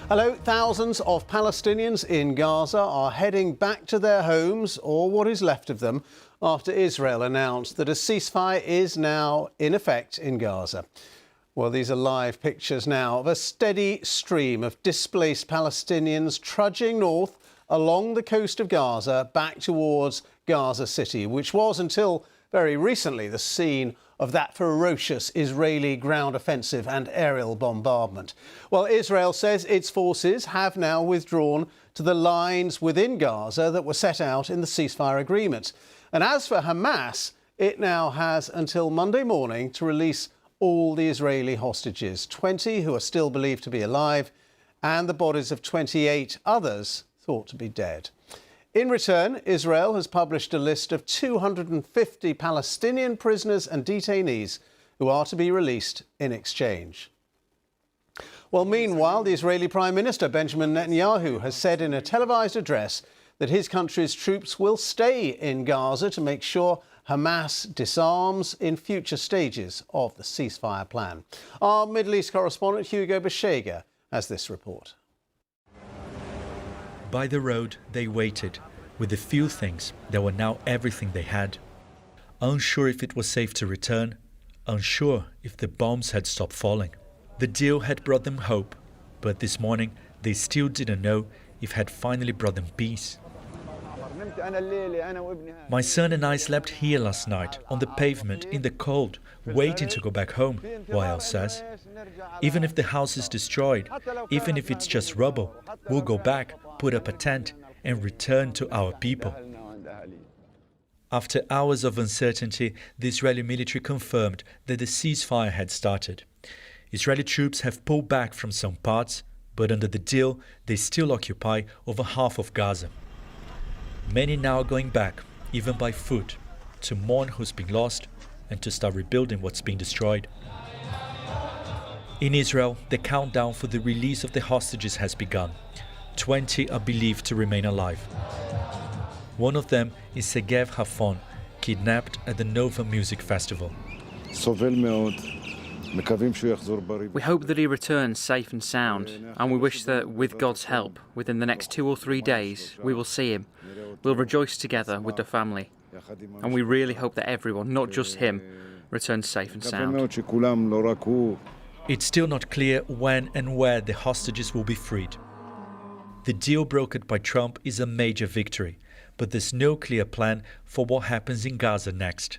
Hello, thousands of Palestinians in Gaza are heading back to their homes, or what is left of them, after Israel announced that a ceasefire is now in effect in Gaza. Well, these are live pictures now of a steady stream of displaced Palestinians trudging north along the coast of Gaza back towards Gaza City, which was until very recently the scene of that ferocious Israeli ground offensive and aerial bombardment. Well, Israel says its forces have now withdrawn to the lines within Gaza that were set out in the ceasefire agreement. And as for Hamas, it now has until Monday morning to release all the Israeli hostages, 20 who are still believed to be alive, and the bodies of 28 others thought to be dead. In return, Israel has published a list of 250 Palestinian prisoners and detainees who are to be released in exchange. Well, meanwhile, the Israeli Prime Minister Benjamin Netanyahu has said in a televised address that his country's troops will stay in Gaza to make sure Hamas disarms in future stages of the ceasefire plan. Our Middle East correspondent Hugo Beshega has this report. By the road, they waited, with the few things that were now everything they had. Unsure if it was safe to return, unsure if the bombs had stopped falling. The deal had brought them hope, but this morning they still didn't know if it had finally brought them peace. My son and I slept here last night, on the pavement, in the cold, waiting to go back home, Wael says. Even if the house is destroyed, even if it's just rubble, we'll go back, put up a tent, and return to our people. After hours of uncertainty, the Israeli military confirmed that the ceasefire had started. Israeli troops have pulled back from some parts, but under the deal, they still occupy over half of Gaza. Many now are going back, even by foot, to mourn who's been lost and to start rebuilding what's been destroyed. In Israel, the countdown for the release of the hostages has begun. 20 are believed to remain alive. One of them is Segev Hafon, kidnapped at the Nova Music Festival. We hope that he returns safe and sound, and we wish that, with God's help, within the next 2 or 3 days, we will see him. We'll rejoice together with the family, and we really hope that everyone, not just him, returns safe and sound. It's still not clear when and where the hostages will be freed. The deal brokered by Trump is a major victory, but there's no clear plan for what happens in Gaza next.